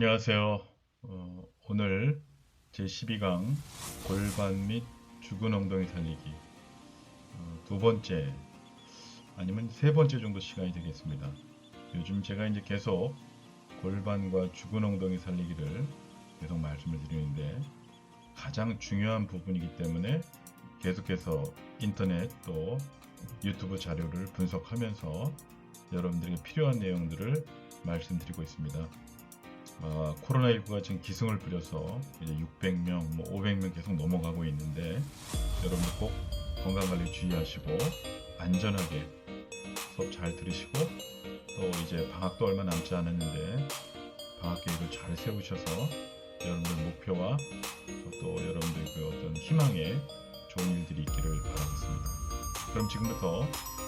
안녕하세요. 오늘 제12강 골반 및 죽은 엉덩이 살리기 두 번째 아니면 세 번째 정도 시간이 되겠습니다. 요즘 제가 이제 계속 골반과 죽은 엉덩이 살리기를 계속 말씀을 드리는데 가장 중요한 부분이기 때문에 계속해서 인터넷 또 유튜브 자료를 분석하면서 여러분들에게 필요한 내용들을 말씀드리고 있습니다. 코로나19가 지금 기승을 부려서 이제 600명, 500명 계속 넘어가고 있는데 여러분들 꼭 건강관리 주의하시고 안전하게 수업 잘 들으시고 또 이제 방학도 얼마 남지 않았는데 방학 계획을 잘 세우셔서 여러분들 목표와 또 여러분들 그 어떤 희망에 좋은 일들이 있기를 바라겠습니다. 그럼 지금부터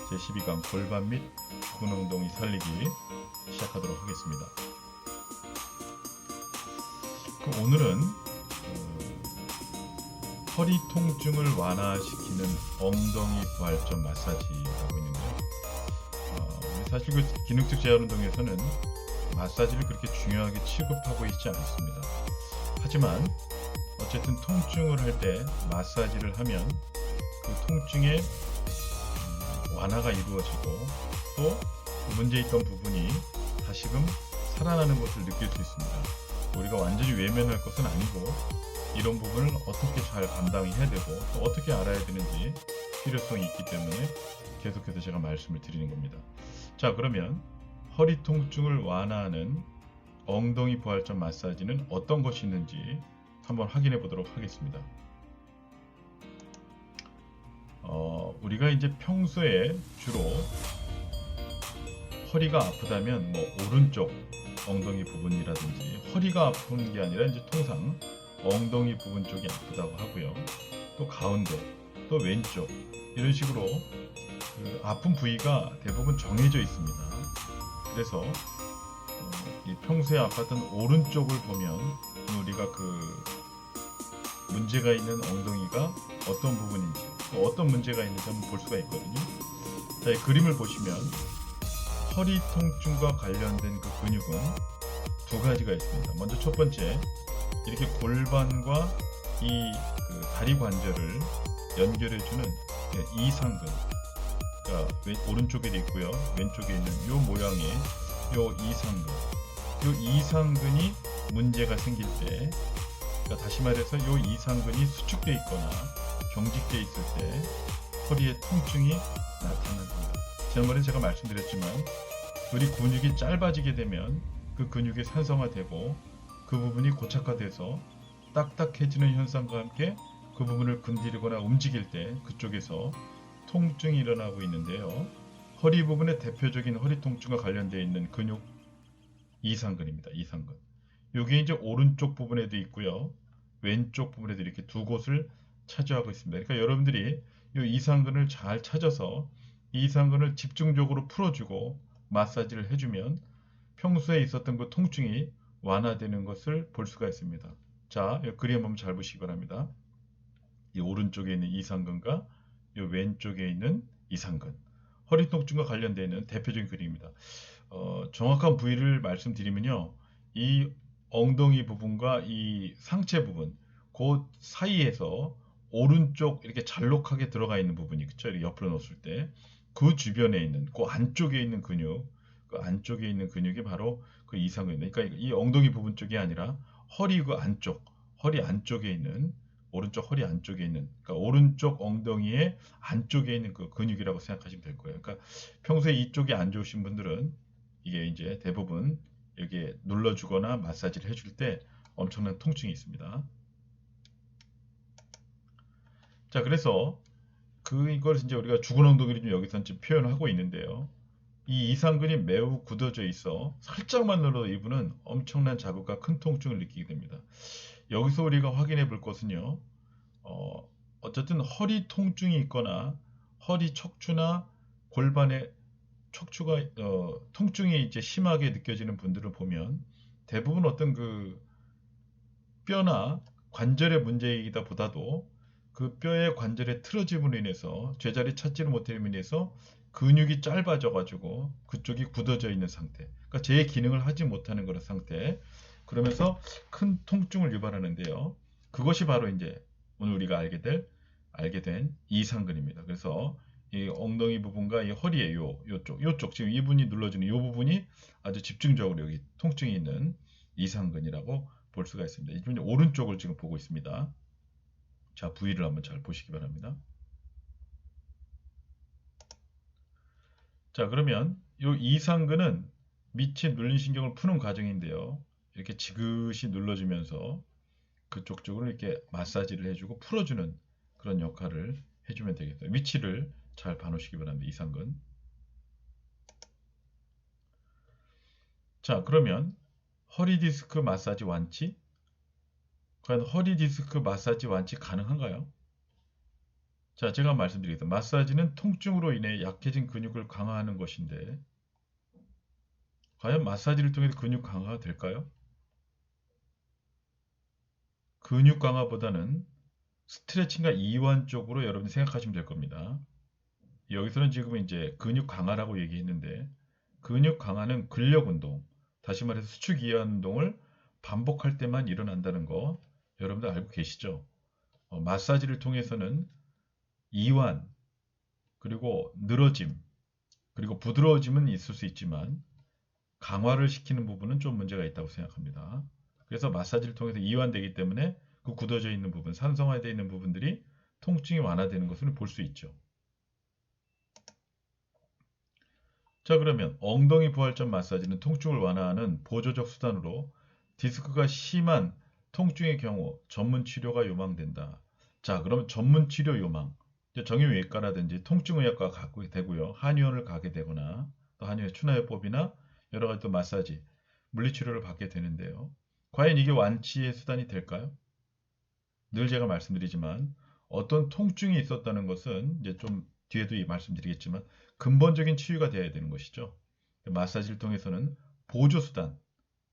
제12강 골반 및 죽은 엉덩이 살리기 시작하도록 하겠습니다. 오늘은 허리 통증을 완화시키는 엉덩이 부활점 마사지라고 있는데요. 사실 그 기능적 재활 운동에서는 마사지를 그렇게 중요하게 취급하고 있지 않습니다. 하지만 어쨌든 통증을 할 때 마사지를 하면 그 통증의 완화가 이루어지고 또 문제 있던 부분이 다시금 살아나는 것을 느낄 수 있습니다. 우리가 완전히 외면할 것은 아니고 이런 부분을 어떻게 잘 감당해야 되고 또 어떻게 알아야 되는지 필요성이 있기 때문에 계속해서 제가 말씀을 드리는 겁니다. 자, 그러면 허리 통증을 완화하는 엉덩이 부활점 마사지는 어떤 것이 있는지 한번 확인해 보도록 하겠습니다. 우리가 이제 평소에 주로 허리가 아프다면 오른쪽 엉덩이 부분이라든지 허리가 아픈 게 아니라 이제 통상 엉덩이 부분 쪽이 아프다고 하고요. 또 가운데, 또 왼쪽 이런 식으로 그 아픈 부위가 대부분 정해져 있습니다. 그래서 이 평소에 아팠던 오른쪽을 보면 우리가 그 문제가 있는 엉덩이가 어떤 부분인지 또 어떤 문제가 있는지 한번 볼 수가 있거든요. 자, 이 그림을 보시면 허리 통증과 관련된 그 근육은 두 가지가 있습니다. 먼저 첫 번째, 이렇게 골반과 이 그 다리 관절을 연결해주는 이상근, 그러니까 오른쪽에도 있고요, 왼쪽에 있는 이 모양의 이 이상근, 이 이상근이 문제가 생길 때, 그러니까 다시 말해서 이 이상근이 수축되어 있거나 경직되어 있을 때 허리에 통증이 나타납니다. 지난번에 제가 말씀드렸지만 우리 근육이 짧아지게 되면 그 근육이 산성화되고 그 부분이 고착화돼서 딱딱해지는 현상과 함께 그 부분을 건드리거나 움직일 때 그쪽에서 통증이 일어나고 있는데요. 허리 부분의 대표적인 허리 통증과 관련되어 있는 근육 이상근입니다. 이상근. 여기 이제 오른쪽 부분에도 있고요. 왼쪽 부분에도 이렇게 두 곳을 차지하고 있습니다. 그러니까 여러분들이 이 이상근을 잘 찾아서 이 이상근을 집중적으로 풀어주고 마사지를 해주면 평소에 있었던 그 통증이 완화되는 것을 볼 수가 있습니다. 자, 이 그림 한번 잘 보시기 바랍니다. 이 오른쪽에 있는 이상근과 이 왼쪽에 있는 이상근, 허리 통증과 관련되어 있는 대표적인 그림입니다. 정확한 부위를 말씀드리면요, 이 엉덩이 부분과 이 상체 부분, 그 사이에서 오른쪽 이렇게 잘록하게 들어가 있는 부분이 그쵸? 이렇게 옆으로 놓았을 때 그 주변에 있는 그 안쪽에 있는 근육, 그 안쪽에 있는 근육이 바로 그 이상근입니다. 그러니까 이 엉덩이 부분 쪽이 아니라 허리 그 안쪽, 허리 안쪽에 있는 오른쪽 허리 안쪽에 있는, 그러니까 오른쪽 엉덩이의 안쪽에 있는 그 근육이라고 생각하시면 될 거예요. 그러니까 평소에 이쪽이 안 좋으신 분들은 이게 이제 대부분 여기에 눌러주거나 마사지를 해줄 때 엄청난 통증이 있습니다. 자, 그래서 이걸 이제 우리가 죽은 엉덩이를 좀 여기서 지금 표현을 하고 있는데요. 이 이상근이 매우 굳어져 있어 살짝만 눌러도 이분은 엄청난 자극과 큰 통증을 느끼게 됩니다. 여기서 우리가 확인해 볼 것은요. 어쨌든 허리 통증이 있거나 허리 척추나 골반에 척추가 통증이 이제 심하게 느껴지는 분들을 보면 대부분 어떤 그 뼈나 관절의 문제이다 보다도 그 뼈의 관절의 틀어짐으로 인해서 제자리 찾지를 못함으로 인해서 근육이 짧아져 가지고 그쪽이 굳어져 있는 상태. 그러니까 제 기능을 하지 못하는 그런 상태. 그러면서 큰 통증을 유발하는데요. 그것이 바로 이제 오늘 우리가 알게 된 이상근입니다. 그래서 이 엉덩이 부분과 이 허리의 요쪽 지금 이분이 눌러주는 요 부분이 아주 집중적으로 여기 통증이 있는 이상근이라고 볼 수가 있습니다. 이분이 오른쪽을 지금 보고 있습니다. 자, 부위를 한번 잘 보시기 바랍니다. 자, 그러면 요 이상근은 밑에 눌린 신경을 푸는 과정인데요. 이렇게 지그시 눌러주면서 그쪽 쪽으로 이렇게 마사지를 해주고 풀어주는 그런 역할을 해주면 되겠다. 위치를 잘 봐놓으시기 바랍니다. 이상근. 자, 그러면 허리 디스크 마사지 완치? 과연 허리 디스크 마사지 완치 가능한가요? 자, 제가 말씀드리겠습니다. 마사지는 통증으로 인해 약해진 근육을 강화하는 것인데 과연 마사지를 통해서 근육 강화가 될까요? 근육 강화보다는 스트레칭과 이완 쪽으로 여러분이 생각하시면 될 겁니다. 여기서는 지금 이제 근육 강화라고 얘기했는데 근육 강화는 근력 운동, 다시 말해서 수축 이완 운동을 반복할 때만 일어난다는 거 여러분들 알고 계시죠? 마사지를 통해서는 이완, 그리고 늘어짐, 그리고 부드러워짐은 있을 수 있지만 강화를 시키는 부분은 좀 문제가 있다고 생각합니다. 그래서 마사지를 통해서 이완되기 때문에 그 굳어져 있는 부분, 산성화되어 있는 부분들이 통증이 완화되는 것을 볼 수 있죠. 자, 그러면 엉덩이 부활점 마사지는 통증을 완화하는 보조적 수단으로 디스크가 심한 통증의 경우 전문 치료가 요망된다. 자, 그러면 전문 치료 요망. 정형외과라든지 통증의학과 가게 되고요. 한의원을 가게 되거나 또 한의원 추나요법이나 여러 가지 또 마사지, 물리치료를 받게 되는데요. 과연 이게 완치의 수단이 될까요? 늘 제가 말씀드리지만 어떤 통증이 있었다는 것은 이제 좀 뒤에도 말씀드리겠지만 근본적인 치유가 되어야 되는 것이죠. 마사지를 통해서는 보조수단,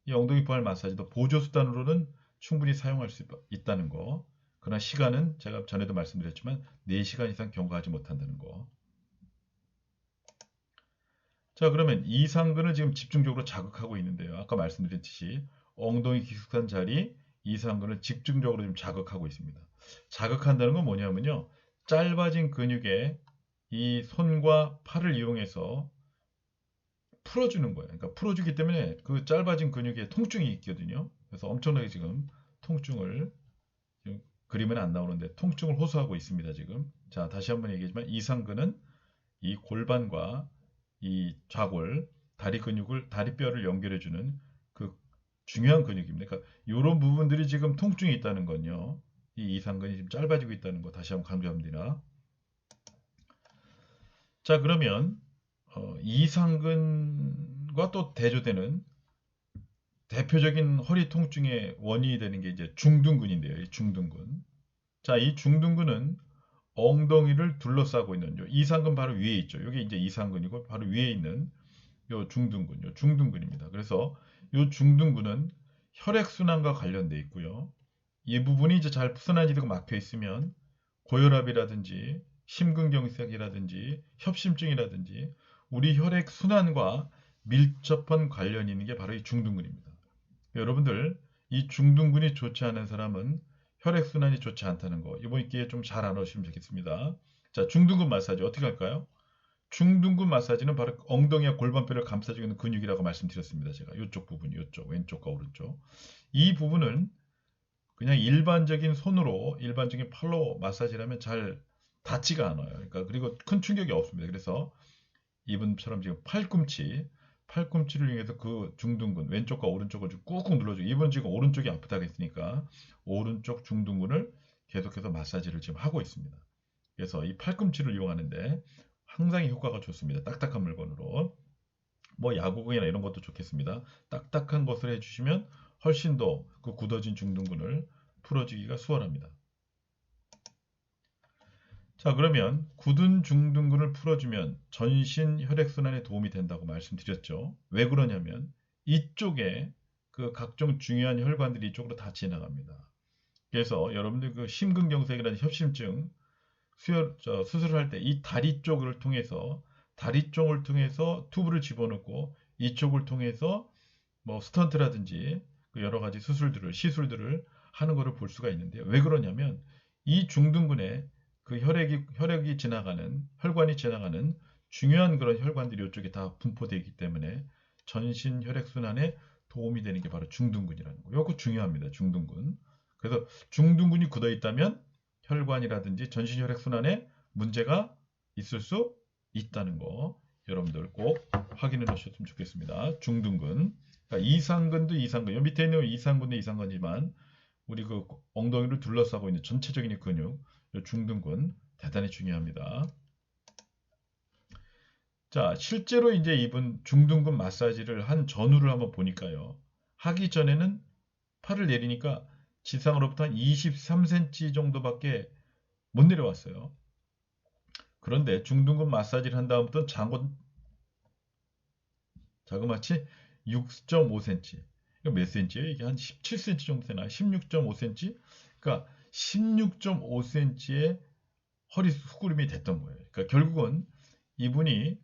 이 엉덩이 부활 마사지도 보조수단으로는 충분히 사용할 수 있다는 거. 그러나 시간은 제가 전에도 말씀드렸지만 4시간 이상 경과하지 못한다는 거. 자, 그러면 이상근을 지금 집중적으로 자극하고 있는데요. 아까 말씀드렸듯이 엉덩이 기숙한 자리 이상근을 집중적으로 지금 자극하고 있습니다. 자극한다는 건 뭐냐면요. 짧아진 근육에 이 손과 팔을 이용해서 풀어주는 거예요. 그러니까 풀어주기 때문에 그 짧아진 근육에 통증이 있거든요. 그래서 엄청나게 지금 통증을 지금 그림은 안 나오는데 통증을 호소하고 있습니다. 지금. 자, 다시 한번 얘기하지만 이상근은 이 골반과 이 좌골, 다리 근육을 다리뼈를 연결해주는 그 중요한 근육입니다. 그러니까 이런 부분들이 지금 통증이 있다는 건요. 이 이상근이 지금 짧아지고 있다는 거 다시 한번 강조합니다. 자, 그러면 이상근과 또 대조되는 대표적인 허리 통증의 원인이 되는 게 이제 중둔근인데요. 이 중둔근. 자, 이 중둔근은 엉덩이를 둘러싸고 있는 요 이상근 바로 위에 있죠. 여기 이제 이상근이고 바로 위에 있는 요 중둔근입니다. 그래서 요 중둔근은 혈액순환과 관련돼 있고요. 이 부분이 이제 잘 순환이 되고 막혀 있으면 고혈압이라든지 심근경색이라든지 협심증이라든지 우리 혈액 순환과 밀접한 관련이 있는 게 바로 이 중둔근입니다. 여러분들 이 중둔근이 좋지 않은 사람은 혈액순환이 좋지 않다는 거 이번 기회에 좀 잘 알아주시면 좋겠습니다. 자, 중둔근 마사지 어떻게 할까요? 중둔근 마사지는 바로 엉덩이와 골반뼈를 감싸주고 있는 근육이라고 말씀드렸습니다. 제가 이쪽 부분이 이쪽 왼쪽과 오른쪽 이 부분은 그냥 일반적인 손으로 일반적인 팔로 마사지를 하면 잘 닿지가 않아요. 그러니까 그리고 큰 충격이 없습니다. 그래서 이분처럼 지금 팔꿈치를 이용해서 그 중둔근 왼쪽과 오른쪽을 꾹꾹 눌러주고 이분 지금 오른쪽이 아프다고 했으니까 오른쪽 중둔근을 계속해서 마사지를 지금 하고 있습니다. 그래서 이 팔꿈치를 이용하는데 상당히 효과가 좋습니다. 딱딱한 물건으로 뭐 야구공이나 이런 것도 좋겠습니다. 딱딱한 것을 해주시면 훨씬 더 그 굳어진 중둔근을 풀어주기가 수월합니다. 자, 그러면 굳은 중둔근을 풀어주면 전신 혈액순환에 도움이 된다고 말씀드렸죠. 왜 그러냐면 이쪽에 그 각종 중요한 혈관들이 이쪽으로 다 지나갑니다. 그래서 여러분들 그 심근경색이라는 협심증 수술을 할 때 이 다리 쪽을 통해서 다리 쪽을 통해서 튜브를 집어넣고 이쪽을 통해서 뭐 스턴트라든지 그 여러 가지 시술들을 하는 것을 볼 수가 있는데요. 왜 그러냐면 이 중둔근에 그 혈액이 지나가는 혈관이 지나가는 중요한 그런 혈관들이 이쪽에 다 분포되어 있기 때문에 전신 혈액 순환에 도움이 되는 게 바로 중둔근이라는 거. 이거 중요합니다. 중둔근. 그래서 중둔근이 굳어 있다면 혈관이라든지 전신 혈액 순환에 문제가 있을 수 있다는 거 여러분들 꼭 확인해 놓으셨으면 좋겠습니다. 중둔근. 그러니까 이상근도 이상근. 여기 밑에 있는 이상근도 이상근이지만 우리 그 엉덩이를 둘러싸고 있는 전체적인 근육, 중둔근 대단히 중요합니다. 자, 실제로 이제 이분 중둔근 마사지를 한 전후를 한번 보니까요. 하기 전에는 팔을 내리니까 지상으로부터 한 23cm 정도밖에 못 내려왔어요. 그런데 중둔근 마사지를 한 다음부터 자그마치 6.5cm. 이거 몇 cm예요? 이게 한 17cm 정도 되나요? 16.5cm? 그러니까 16.5cm의 허리 수그림이 됐던 거예요. 그러니까 결국은 이분이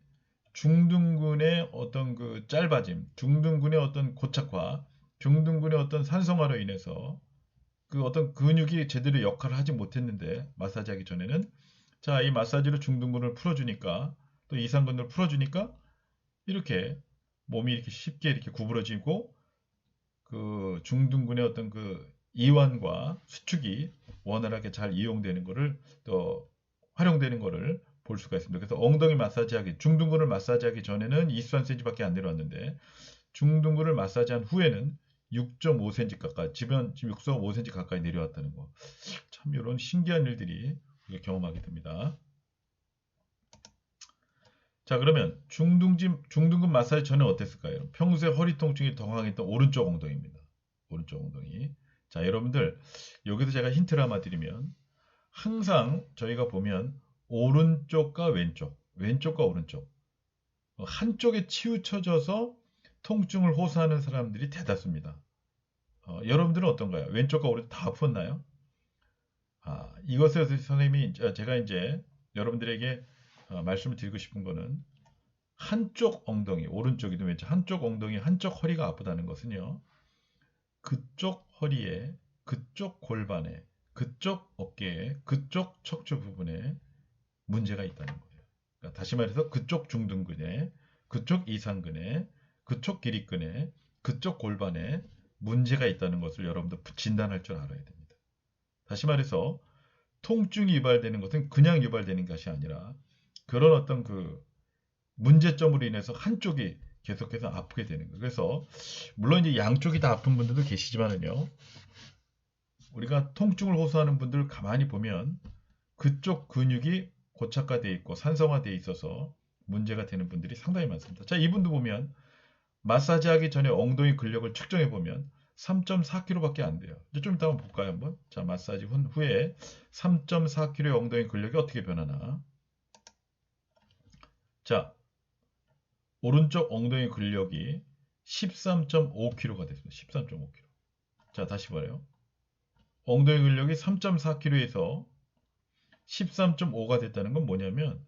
중둔근의 어떤 그 짧아짐, 중둔근의 어떤 고착화, 중둔근의 어떤 산성화로 인해서 그 어떤 근육이 제대로 역할을 하지 못했는데 마사지하기 전에는 자, 이 마사지로 중둔근을 풀어주니까 또 이상근을 풀어주니까 이렇게 몸이 이렇게 쉽게 이렇게 구부러지고 그 중둔근의 어떤 그 이완과 수축이 원활하게 잘 이용되는 것을 또 활용되는 것을 볼 수가 있습니다. 그래서 엉덩이 마사지하기, 중둔근을 마사지하기 전에는 23cm밖에 안 내려왔는데 중둔근을 마사지한 후에는 6.5cm 가까이, 지금 6.5cm 가까이 내려왔다는 거. 참 이런 신기한 일들이 우리가 경험하게 됩니다. 자, 그러면 중둔근 마사지 전에 어땠을까요? 평소에 허리 통증이 더 강했던 오른쪽 엉덩이입니다. 오른쪽 엉덩이. 자, 여러분들 여기서 제가 힌트를 하나 드리면 항상 저희가 보면 오른쪽과 왼쪽과 오른쪽 한쪽에 치우쳐져서 통증을 호소하는 사람들이 대다수입니다. 여러분들은 어떤가요? 왼쪽과 오른쪽 다 아팠나요? 이것에 대해서 선생님이 제가 이제 여러분들에게 말씀을 드리고 싶은 거는 한쪽 엉덩이, 오른쪽이든 왼쪽, 한쪽 엉덩이, 한쪽 허리가 아프다는 것은요. 그쪽 허리에, 그쪽 골반에, 그쪽 어깨에, 그쪽 척추 부분에 문제가 있다는 거예요. 그러니까 다시 말해서 그쪽 중둔근에, 그쪽 이상근에, 그쪽 기립근에, 그쪽 골반에 문제가 있다는 것을 여러분들 진단할 줄 알아야 됩니다. 다시 말해서 통증이 유발되는 것은 그냥 유발되는 것이 아니라 그런 어떤 그 문제점으로 인해서 한쪽이 계속해서 아프게 되는 거예요. 그래서 물론 이제 양쪽이 다 아픈 분들도 계시지만은요. 우리가 통증을 호소하는 분들 가만히 보면 그쪽 근육이 고착화되어 있고 산성화되어 있어서 문제가 되는 분들이 상당히 많습니다. 자, 이분도 보면 마사지 하기 전에 엉덩이 근력을 측정해 보면 3.4kg밖에 안 돼요. 이제 좀 이따 한번 볼까요, 한번? 자, 마사지 후에 3.4kg의 엉덩이 근력이 어떻게 변하나? 자, 오른쪽 엉덩이 근력이 13.5kg가 됐습니다. 13.5kg. 자, 다시 봐요. 엉덩이 근력이 3.4kg에서 13.5가 됐다는 건 뭐냐면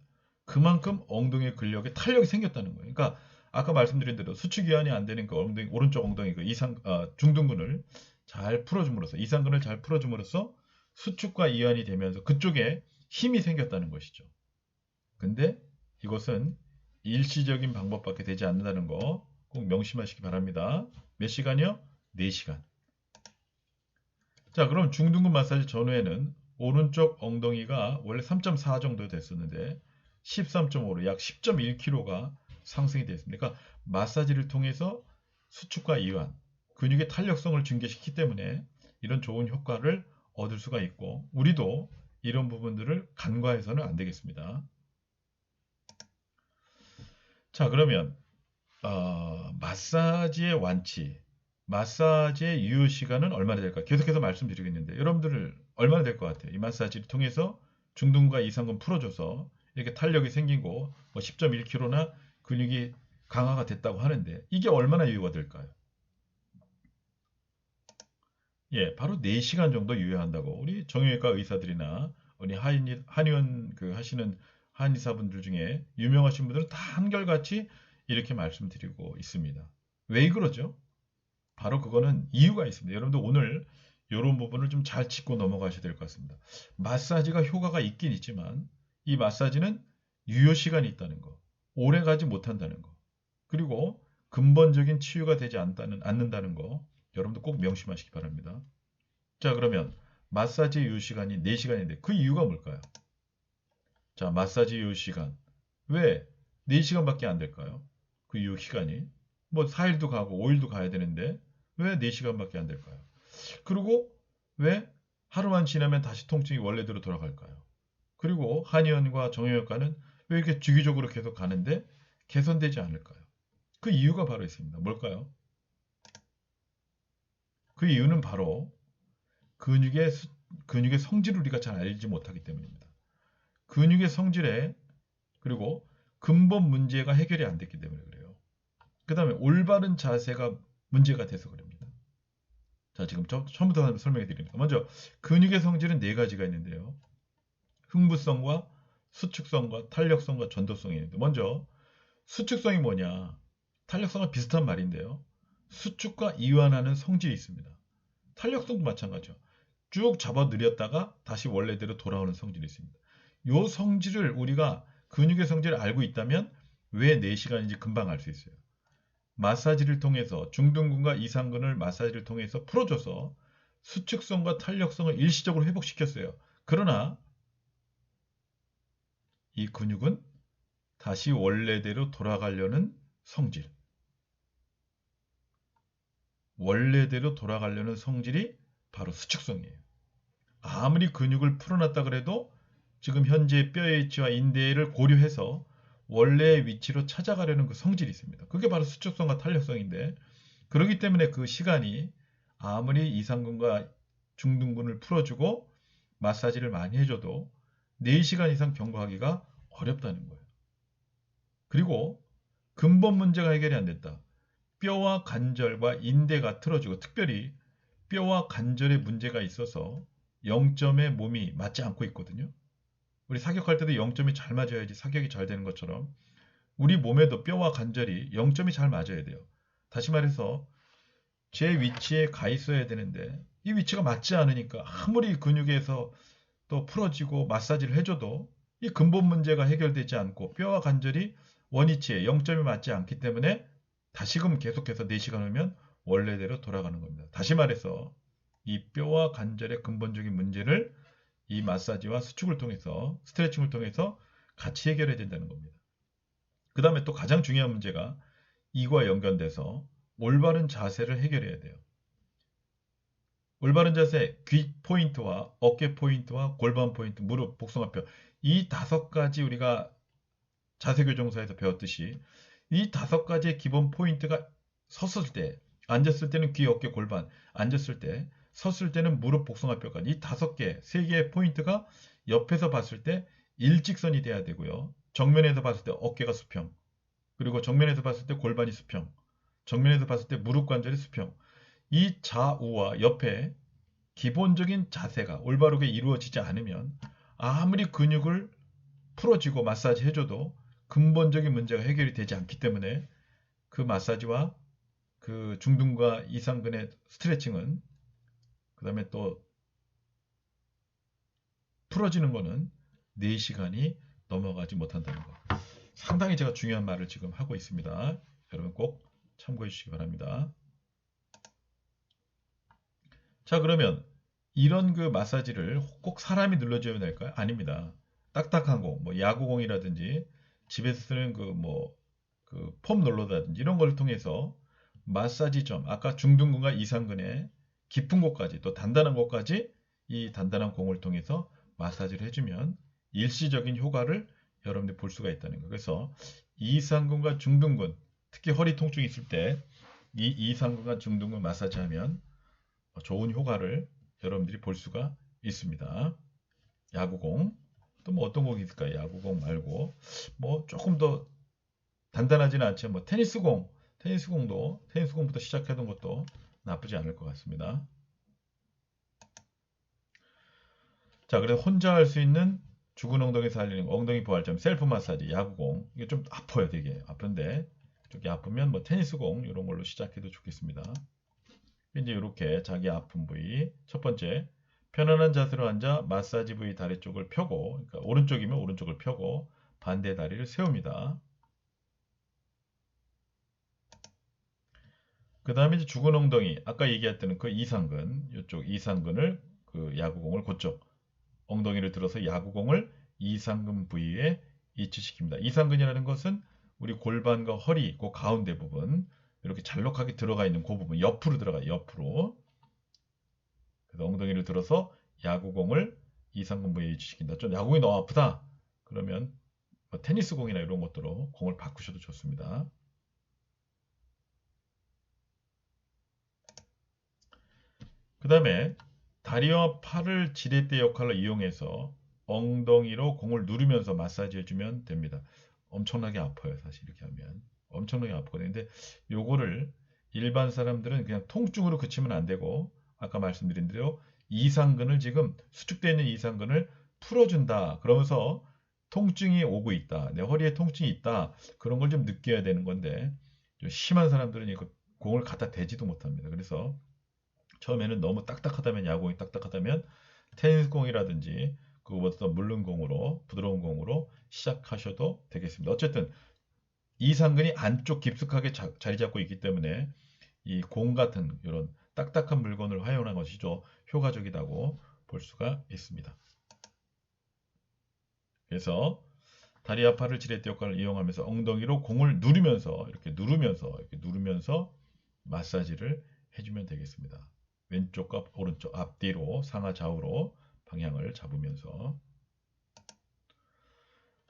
그만큼 엉덩이 근력에 탄력이 생겼다는 거예요. 그러니까 아까 말씀드린 대로 수축 이완이 안 되는 그 오른쪽 엉덩이 그 중둔근을 잘 풀어줌으로써 이상근을 잘 풀어줌으로써 수축과 이완이 되면서 그쪽에 힘이 생겼다는 것이죠. 근데 이것은 일시적인 방법밖에 되지 않는다는 거 꼭 명심하시기 바랍니다. 몇 시간이요? 4시간. 자, 그럼 중둔근 마사지 전후에는 오른쪽 엉덩이가 원래 3.4 정도 됐었는데 13.5로 약 10.1kg가 상승이 됐습니다. 그러니까 마사지를 통해서 수축과 이완, 근육의 탄력성을 증대시키기 때문에 이런 좋은 효과를 얻을 수가 있고 우리도 이런 부분들을 간과해서는 안 되겠습니다. 자, 그러면 마사지의 완치, 마사지의 유효 시간은 얼마나 될까? 계속해서 말씀드리고 있는데 여러분들 얼마나 될 것 같아요? 이 마사지를 통해서 중둔근과 이상근 풀어줘서 이렇게 탄력이 생기고 뭐 10.1kg나 근육이 강화가 됐다고 하는데 이게 얼마나 유효가 될까요? 예, 바로 4시간 정도 유효한다고 우리 정형외과 의사들이나 우리 한의원 그 하시는 한의사분들 중에 유명하신 분들은 다 한결같이 이렇게 말씀드리고 있습니다. 왜 그러죠? 바로 그거는 이유가 있습니다. 여러분들 오늘 이런 부분을 좀 잘 짚고 넘어가셔야 될 것 같습니다. 마사지가 효과가 있긴 있지만 이 마사지는 유효 시간이 있다는 거, 오래 가지 못한다는 거, 그리고 근본적인 치유가 되지 않는다는 거 여러분들 꼭 명심하시기 바랍니다. 자, 그러면 마사지 유효 시간이 4시간인데 그 이유가 뭘까요? 자, 마사지 유효 시간 왜 4시간밖에 안 될까요? 그 유효 시간이 뭐 4일도 가고 5일도 가야 되는데 왜 4시간밖에 안 될까요? 그리고 왜 하루만 지나면 다시 통증이 원래대로 돌아갈까요? 그리고 한의원과 정형외과는 왜 이렇게 주기적으로 계속 가는데 개선되지 않을까요? 그 이유가 바로 있습니다. 뭘까요? 그 이유는 바로 근육의 성질을 우리가 잘 알지 못하기 때문입니다. 근육의 성질에 그리고 근본 문제가 해결이 안 됐기 때문에 그래요. 그 다음에 올바른 자세가 문제가 돼서 그럽니다. 자, 지금 처음부터 설명해 드립니다. 먼저 근육의 성질은 4가지가 있는데요. 흥부성과 수축성과 탄력성과 전도성이 있는데 먼저 수축성이 뭐냐? 탄력성과 비슷한 말인데요. 수축과 이완하는 성질이 있습니다. 탄력성도 마찬가지죠. 쭉 잡아 늘렸다가 다시 원래대로 돌아오는 성질이 있습니다. 이 성질을 우리가 근육의 성질을 알고 있다면 왜 4시간인지 금방 알 수 있어요. 마사지를 통해서 중둔근과 이상근을 마사지를 통해서 풀어줘서 수축성과 탄력성을 일시적으로 회복시켰어요. 그러나 이 근육은 다시 원래대로 돌아가려는 성질, 원래대로 돌아가려는 성질이 바로 수축성이에요. 아무리 근육을 풀어놨다 그래도 지금 현재 뼈의 위치와 인대를 고려해서 원래의 위치로 찾아가려는 그 성질이 있습니다. 그게 바로 수축성과 탄력성인데 그렇기 때문에 그 시간이 아무리 이상근과 중둔근을 풀어주고 마사지를 많이 해줘도 4시간 이상 경과하기가 어렵다는 거예요. 그리고 근본 문제가 해결이 안 됐다. 뼈와 관절과 인대가 틀어지고 특별히 뼈와 관절에 문제가 있어서 0점에 몸이 맞지 않고 있거든요. 우리 사격할 때도 0점이 잘 맞아야지 사격이 잘 되는 것처럼 우리 몸에도 뼈와 관절이 0점이 잘 맞아야 돼요. 다시 말해서 제 위치에 가 있어야 되는데 이 위치가 맞지 않으니까 아무리 근육에서 또 풀어지고 마사지를 해줘도 이 근본 문제가 해결되지 않고 뼈와 관절이 원위치에 0점이 맞지 않기 때문에 다시금 계속해서 4시간 후면 원래대로 돌아가는 겁니다. 다시 말해서 이 뼈와 관절의 근본적인 문제를 이 마사지와 수축을 통해서 스트레칭을 통해서 같이 해결해야 된다는 겁니다. 그 다음에 또 가장 중요한 문제가 이와 연관돼서 올바른 자세를 해결해야 돼요. 올바른 자세, 귀 포인트와 어깨 포인트와 골반 포인트, 무릎, 복숭아뼈 이 5가지 우리가 자세교정사에서 배웠듯이 이 5가지의 기본 포인트가 섰을 때, 앉았을 때는 귀, 어깨, 골반, 앉았을 때, 섰을 때는 무릎, 복숭아뼈까지 이 5개, 3개의 포인트가 옆에서 봤을 때 일직선이 돼야 되고요. 정면에서 봤을 때 어깨가 수평, 그리고 정면에서 봤을 때 골반이 수평, 정면에서 봤을 때 무릎 관절이 수평. 이 좌우와 옆에 기본적인 자세가 올바르게 이루어지지 않으면 아무리 근육을 풀어지고 마사지 해줘도 근본적인 문제가 해결이 되지 않기 때문에 그 마사지와 그 중둔과 이상근의 스트레칭은 그 다음에 또 풀어지는 거는 4시간이 넘어가지 못한다는 거. 상당히 제가 중요한 말을 지금 하고 있습니다. 여러분 꼭 참고해 주시기 바랍니다. 자, 그러면 이런 그 마사지를 꼭 사람이 눌러줘야 될까요? 아닙니다. 딱딱한 공, 뭐 야구공이라든지 집에서 쓰는 그 폼 롤러라든지 이런 걸 통해서 마사지점, 아까 중둔근과 이상근의 깊은 곳까지 또 단단한 곳까지 이 단단한 공을 통해서 마사지를 해주면 일시적인 효과를 여러분들이 볼 수가 있다는 거예요. 그래서 이상근과 중둔근, 특히 허리 통증이 있을 때 이 이상근과 중둔근 마사지하면 좋은 효과를 여러분들이 볼 수가 있습니다. 야구공, 또 뭐 어떤 공이 있을까요? 야구공 말고 뭐 조금 더 단단하지는 않지만 뭐 테니스공부터 시작해둔 것도 나쁘지 않을 것 같습니다. 자, 그래서 혼자 할 수 있는 죽은 엉덩이 살리는 거, 엉덩이 부활점, 셀프 마사지, 야구공. 이게 좀 아파요, 되게. 아픈데. 저기 아프면 뭐 테니스공 이런 걸로 시작해도 좋겠습니다. 이제 이렇게 자기 아픈 부위. 첫 번째, 편안한 자세로 앉아 마사지 부위 다리 쪽을 펴고, 그러니까 오른쪽이면 오른쪽을 펴고 반대 다리를 세웁니다. 그 다음에 이제 죽은 엉덩이, 아까 얘기했던 그 이상근, 이쪽 이상근을 그 야구공을 그쪽 엉덩이를 들어서 야구공을 이상근 부위에 위치시킵니다. 이상근이라는 것은 우리 골반과 허리, 그 가운데 부분, 이렇게 잘록하게 들어가 있는 그 부분, 옆으로 들어가요. 옆으로. 그래서 엉덩이를 들어서 야구공을 이상근 부위에 위치시킨다. 좀 야구공이 너무 아프다. 그러면 뭐 테니스 공이나 이런 것들로 공을 바꾸셔도 좋습니다. 그 다음에 다리와 팔을 지렛대 역할로 이용해서 엉덩이로 공을 누르면서 마사지 해주면 됩니다. 엄청나게 아파요. 사실 이렇게 하면. 엄청나게 아프거든요. 근데 요거를 일반 사람들은 그냥 통증으로 그치면 안 되고 아까 말씀드린 대로 이상근을 지금 수축되어 있는 이상근을 풀어준다. 그러면서 통증이 오고 있다. 내 허리에 통증이 있다. 그런 걸 좀 느껴야 되는 건데 좀 심한 사람들은 이거 공을 갖다 대지도 못합니다. 그래서 처음에는 너무 딱딱하다면 야구공이 딱딱하다면 테니스 공이라든지 그거보다 더 물른 공으로 부드러운 공으로 시작하셔도 되겠습니다. 어쨌든 이상근이 안쪽 깊숙하게 자리 잡고 있기 때문에 이 공 같은 이런 딱딱한 물건을 활용하는 것이 좀 효과적이라고 볼 수가 있습니다. 그래서 다리와 팔을 지렛대 역할을 이용하면서 엉덩이로 공을 누르면서 이렇게 누르면서 마사지를 해주면 되겠습니다. 왼쪽과 오른쪽 앞뒤로 상하 좌우로 방향을 잡으면서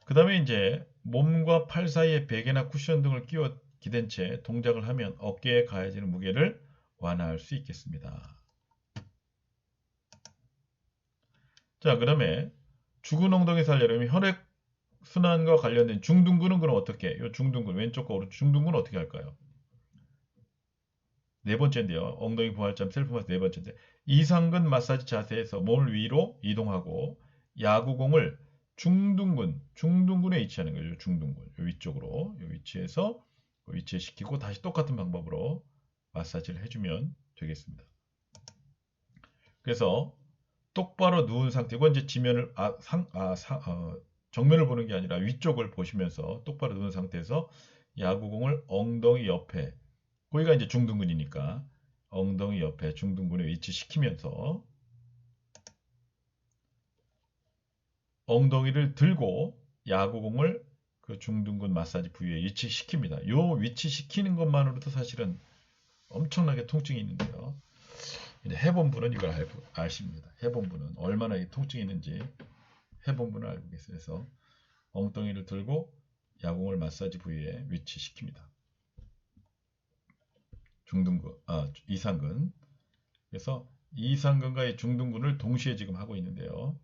그 다음에 이제 몸과 팔 사이에 베개나 쿠션 등을 끼워 기댄 채 동작을 하면 어깨에 가해지는 무게를 완화할 수 있겠습니다. 자, 그 다음에 죽은 엉덩이 살려면 혈액 순환과 관련된 중둔근은 그럼 어떻게? 이 중둔근 왼쪽과 오른쪽 중둔근은 어떻게 할까요? 네 번째인데요. 엉덩이 부활점 셀프 마사지 네 번째인데 이상근 마사지 자세에서 몸을 위로 이동하고 야구공을 중둔근에 위치하는 거죠. 중둔근 요 위쪽으로 요 위치에서 위치시키고 다시 똑같은 방법으로 마사지를 해주면 되겠습니다. 그래서 똑바로 누운 상태고 이제 지면을 정면을 보는 게 아니라 위쪽을 보시면서 똑바로 누운 상태에서 야구공을 엉덩이 옆에 거기가 이제 중둔근이니까 엉덩이 옆에 중둔근에 위치시키면서 엉덩이를 들고 야구공을 그 중둔근 마사지 부위에 위치시킵니다. 요 위치시키는 것만으로도 사실은 엄청나게 통증이 있는데요. 이제 해본 분은 이걸 아십니다. 해본 분은 얼마나 통증이 있는지 해본 분은 알고 계세요. 그래서 엉덩이를 들고 야구공을 마사지 부위에 위치시킵니다. 중둔근, 이상근. 그래서 이상근과 중둔근을 동시에 지금 하고 있는데요.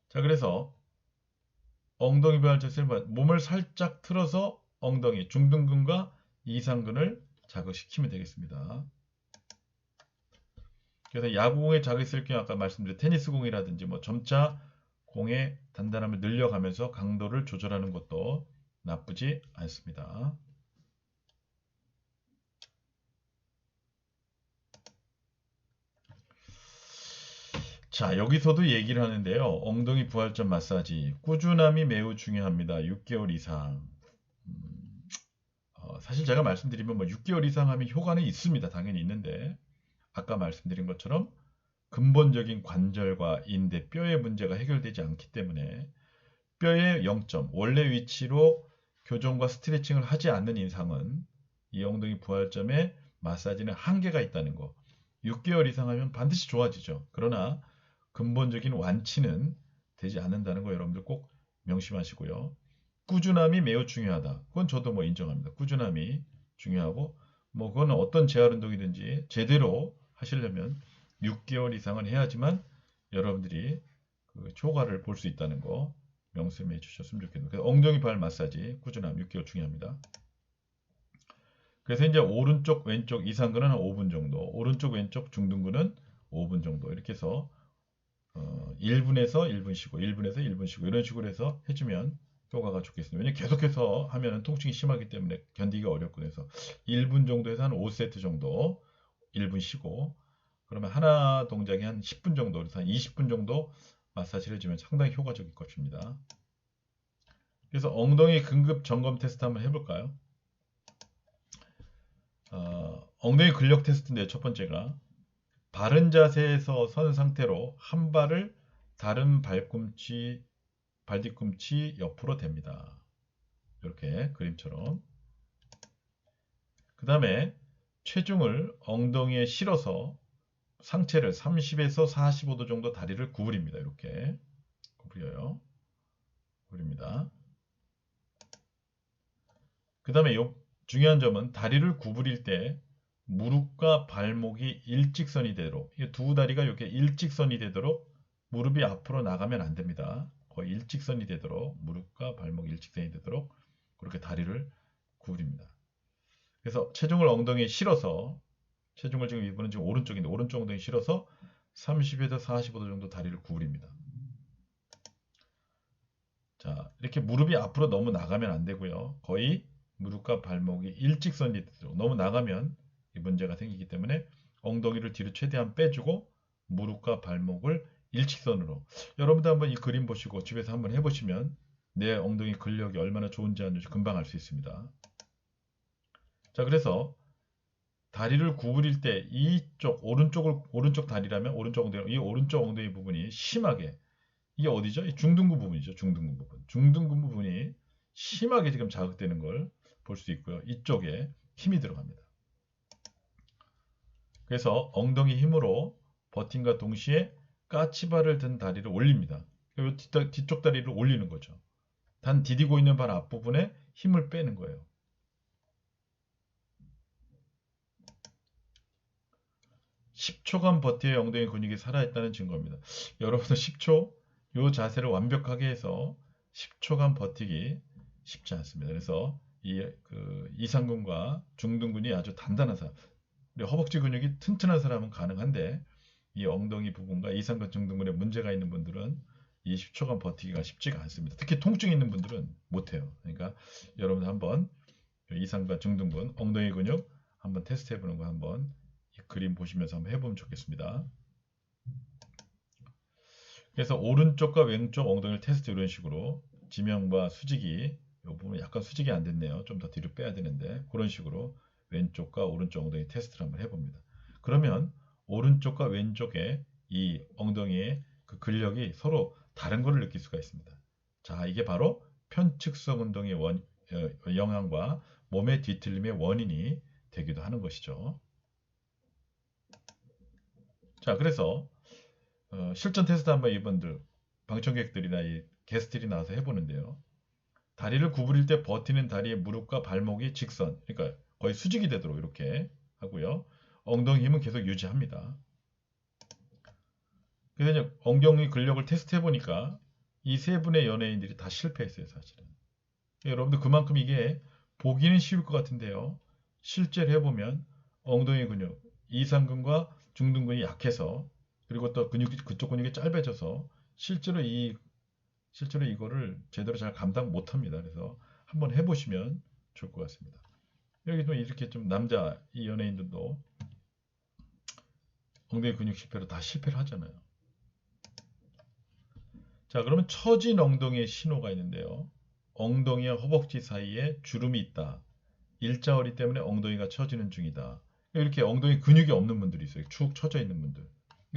자, 그래서 엉덩이 부활체를 몸을 살짝 틀어서 엉덩이, 중둔근과 이상근을 자극시키면 되겠습니다. 그래서 야구공에 자극했을 경우 아까 말씀드린 테니스공이라든지 뭐 점차 공의 단단함을 늘려가면서 강도를 조절하는 것도 나쁘지 않습니다. 자, 여기서도 얘기를 하는데요. 엉덩이 부활점 마사지 꾸준함이 매우 중요합니다. 6개월 이상. 사실 제가 말씀드리면 뭐 6개월 이상 하면 효과는 있습니다. 당연히 있는데 아까 말씀드린 것처럼 근본적인 관절과 인대, 뼈의 문제가 해결되지 않기 때문에 뼈의 0점, 원래 위치로 교정과 스트레칭을 하지 않는 이상은 이 엉덩이 부활점에 마사지는 한계가 있다는 거. 6개월 이상 하면 반드시 좋아지죠. 그러나 근본적인 완치는 되지 않는다는 거 여러분들 꼭 명심하시고요. 꾸준함이 매우 중요하다. 그건 저도 뭐 인정합니다. 꾸준함이 중요하고 뭐 그건 어떤 재활 운동이든지 제대로 하시려면 6개월 이상은 해야지만 여러분들이 그 효과를 볼 수 있다는 거 명심해 주셨으면 좋겠습니다. 그래서 엉덩이 발 마사지 꾸준함 6개월 중요합니다. 그래서 이제 오른쪽 왼쪽 이상근은 한 5분 정도, 오른쪽 왼쪽 중둔근은 5분 정도 이렇게 해서 1분에서 1분 쉬고 1분에서 1분 쉬고 이런 식으로 해서 해주면 효과가 좋겠습니다. 왜냐면 계속해서 하면 통증이 심하기 때문에 견디기가 어렵거든요. 그래서 1분 정도에서 한 5세트 정도 1분 쉬고 그러면 하나 동작이 한 10분 정도 그래서 한 20분 정도 마사지를 해주면 상당히 효과적일 것입니다. 그래서 엉덩이 근급 점검 테스트 한번 해볼까요? 엉덩이 근력 테스트인데 첫 번째가 바른 자세에서 선 상태로 한 발을 다른 발뒤꿈치 옆으로 댑니다. 이렇게 그림처럼. 그 다음에 체중을 엉덩이에 실어서 상체를 30에서 45도 정도 다리를 구부립니다. 이렇게 구부려요. 구부립니다. 그 다음에 중요한 점은 다리를 구부릴 때 무릎과 발목이 일직선이 되도록 두 다리가 이렇게 일직선이 되도록 무릎이 앞으로 나가면 안 됩니다. 거의 일직선이 되도록 무릎과 발목이 일직선이 되도록 그렇게 다리를 구부립니다. 그래서 체중을 엉덩이에 실어서 체중을 지금 이분은 지금 오른쪽인데 오른쪽 엉덩이에 실어서 30에서 45도 정도 다리를 구부립니다. 자, 이렇게 무릎이 앞으로 너무 나가면 안 되고요. 거의 무릎과 발목이 일직선이 되도록 너무 나가면 이 문제가 생기기 때문에 엉덩이를 뒤로 최대한 빼주고 무릎과 발목을 일직선으로 여러분도 한번 이 그림 보시고 집에서 한번 해보시면 내 엉덩이 근력이 얼마나 좋은지 안 좋은지 금방 알 수 있습니다. 자, 그래서 다리를 구부릴 때 이쪽 오른쪽 다리라면 오른쪽 엉덩이 이 오른쪽 엉덩이 부분이 심하게 이게 어디죠? 이 중둔근 부분이죠. 중둔근 부분. 중둔근 부분이 심하게 지금 자극되는 걸 볼 수 있고요. 이쪽에 힘이 들어갑니다. 그래서 엉덩이 힘으로 버팀과 동시에 까치발을 든 다리를 올립니다. 뒤쪽 다리를 올리는 거죠. 단 디디고 있는 발 앞부분에 힘을 빼는 거예요. (10초간) 버텨야 엉덩이 근육이 살아있다는 증거입니다. 여러분은 10초 이 자세를 완벽하게 해서 10초간 버티기 쉽지 않습니다. 그래서 이상근과 중둔근이 아주 단단한 사람, 우리 허벅지 근육이 튼튼한 사람은 가능한데 이 엉덩이 부분과 이상근 중둔근에 문제가 있는 분들은 이 10초간 버티기가 쉽지가 않습니다. 특히 통증 있는 분들은 못해요. 그러니까 여러분 한번 이상근 중둔근 엉덩이 근육 한번 테스트 해보는 거 한번 이 그림 보시면서 한번 해보면 좋겠습니다. 그래서 오른쪽과 왼쪽 엉덩이를 테스트 이런 식으로 지명과 수직이 이 부분 약간 수직이 안 됐네요. 좀 더 뒤로 빼야 되는데 그런 식으로 왼쪽과 오른쪽 엉덩이 테스트를 한번 해봅니다. 그러면 오른쪽과 왼쪽의 이 엉덩이의 그 근력이 서로 다른 것을 느낄 수가 있습니다. 자, 이게 바로 편측성 운동의 영향과 몸의 뒤틀림의 원인이 되기도 하는 것이죠. 자, 그래서 실전 테스트 한번 이분들 방청객들이나 이 게스트들이 나와서 해보는데요. 다리를 구부릴 때 버티는 다리의 무릎과 발목이 직선, 그러니까 거의 수직이 되도록 이렇게 하고요. 엉덩이 힘은 계속 유지합니다. 그래서 이제 엉덩이 근력을 테스트 해보니까 이 세 분의 연예인들이 다 실패했어요, 사실은. 여러분들 그만큼 이게 보기는 쉬울 것 같은데요. 실제로 해보면 엉덩이 근육, 이상근과 중둔근이 약해서 그리고 또 그쪽 근육이 짧아져서 실제로 이거를 제대로 잘 감당 못합니다. 그래서 한번 해보시면 좋을 것 같습니다. 여기도 이렇게 좀 남자 이 연예인들도 엉덩이 근육 실패로 다 실패를 하잖아요. 자, 그러면 처진 엉덩이의 신호가 있는데요. 엉덩이와 허벅지 사이에 주름이 있다. 일자허리 때문에 엉덩이가 처지는 중이다. 이렇게 엉덩이 근육이 없는 분들이 있어요. 축 처져 있는 분들.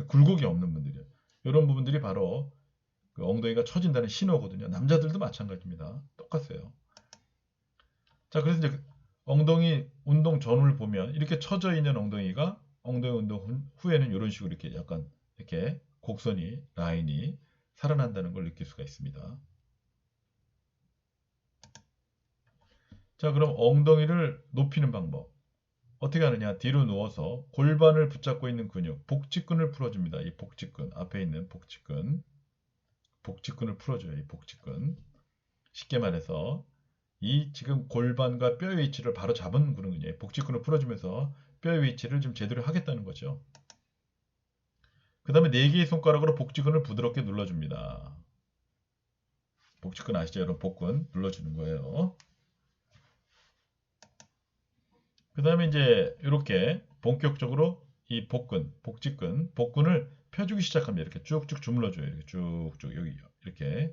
굴곡이 없는 분들이요. 이런 부분들이 바로 그 엉덩이가 처진다는 신호거든요. 남자들도 마찬가지입니다. 똑같아요. 자, 그래서 이제 엉덩이 운동 전후를 보면 이렇게 처져 있는 엉덩이가 엉덩이 운동 후에는 이런 식으로 이렇게 약간 이렇게 곡선이 라인이 살아난다는 걸 느낄 수가 있습니다. 자, 그럼 엉덩이를 높이는 방법 어떻게 하느냐? 뒤로 누워서 골반을 붙잡고 있는 근육 복직근을 풀어줍니다. 이 복직근 앞에 있는 복직근을 풀어줘요. 이 복직근 쉽게 말해서 이 지금 골반과 뼈의 위치를 바로 잡은 근육이에요. 복직근을 풀어주면서 뼈의 위치를 좀 제대로 하겠다는 거죠. 그 다음에 4개의 손가락으로 복직근을 부드럽게 눌러줍니다. 복직근 아시죠? 여러분 복근 눌러주는 거예요. 그 다음에 이제 이렇게 본격적으로 이 복근, 복직근, 복근을 펴주기 시작합니다. 이렇게 쭉쭉 주물러줘요. 이렇게 쭉쭉 여기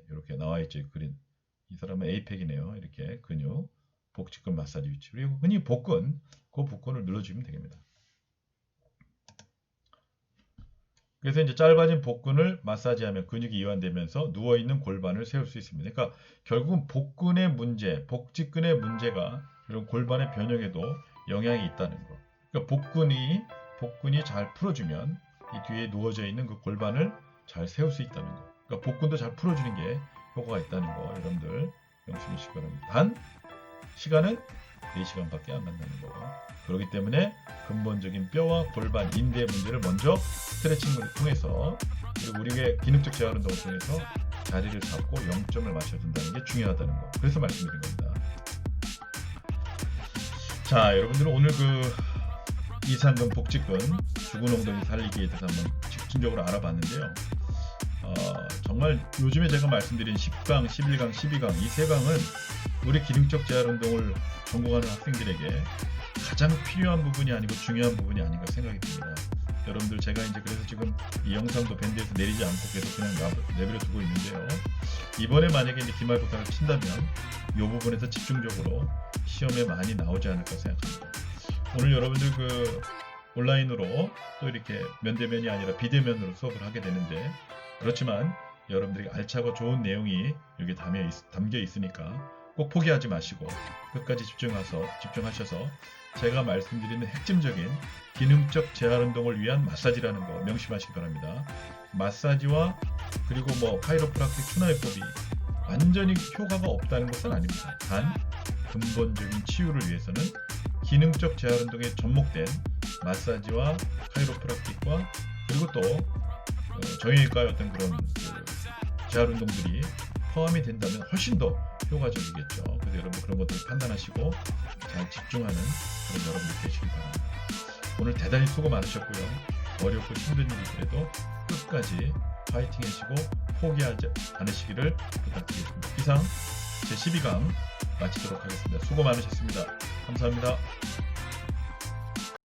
이렇게 나와 있죠. 그린. 이 사람은 에이펙이네요. 이렇게 근육, 복직근 마사지 위치. 그리고 흔히 복근, 그 복근을 눌러주면 되겠습니다. 그래서 이제 짧아진 복근을 마사지하면 근육이 이완되면서 누워있는 골반을 세울 수 있습니다. 그러니까 결국은 복근의 문제, 복직근의 문제가 이런 골반의 변형에도 영향이 있다는 거. 그러니까 복근이 잘 풀어주면 이 뒤에 누워져 있는 그 골반을 잘 세울 수 있다는 거. 그러니까 복근도 잘 풀어주는 게 효과가 있다는 거. 여러분들 명심하시기 바랍니다. 단 시간은 4시간밖에 안 간다는 거. 그렇기 때문에 근본적인 뼈와 골반, 인대 문제를 먼저 스트레칭을 통해서 그리고 우리의 기능적 재활 운동을 통해서 자리를 잡고 0점을 맞춰준다는 게 중요하다는 거. 그래서 말씀드린 겁니다. 자, 여러분들은 오늘 이상근 복직근 죽은 엉덩이 살리기에 대해서 한번 집중적으로 알아봤는데요. 정말 요즘에 제가 말씀드린 10강, 11강, 12강 이 3강은 우리 기능적 재활 운동을 전공하는 학생들에게 가장 필요한 부분이 아니고 중요한 부분이 아닌가 생각이 듭니다. 여러분들 제가 이제 그래서 지금 이 영상도 밴드에서 내리지 않고 계속 그냥 내버려 두고 있는데요. 이번에 만약에 이제 기말고사를 친다면 이 부분에서 집중적으로 시험에 많이 나오지 않을까 생각합니다. 오늘 여러분들 온라인으로 또 이렇게 면대면이 아니라 비대면으로 수업을 하게 되는데 그렇지만 여러분들이 알차고 좋은 내용이 여기 담겨 있으니까 꼭 포기하지 마시고 끝까지 집중하셔서 제가 말씀드리는 핵심적인 기능적 재활 운동을 위한 마사지라는 거 명심하시기 바랍니다. 마사지와 그리고 카이로프락틱 추나요법이 완전히 효과가 없다는 것은 아닙니다. 단 근본적인 치유를 위해서는 기능적 재활 운동에 접목된 마사지와 카이로프락틱과 그리고 또 정형외과의 어떤 그런 재활 운동들이 포함이 된다면 훨씬 더 효과적이겠죠. 그래서 여러분 그런 것들을 판단하시고 잘 집중하는 그런 여러분들 되시길 바랍니다. 오늘 대단히 수고 많으셨고요. 어렵고 힘든 일이 그래도 끝까지 파이팅 하시고 포기하지 않으시기를 부탁드리겠습니다. 이상 제12강 마치도록 하겠습니다. 수고 많으셨습니다. 감사합니다.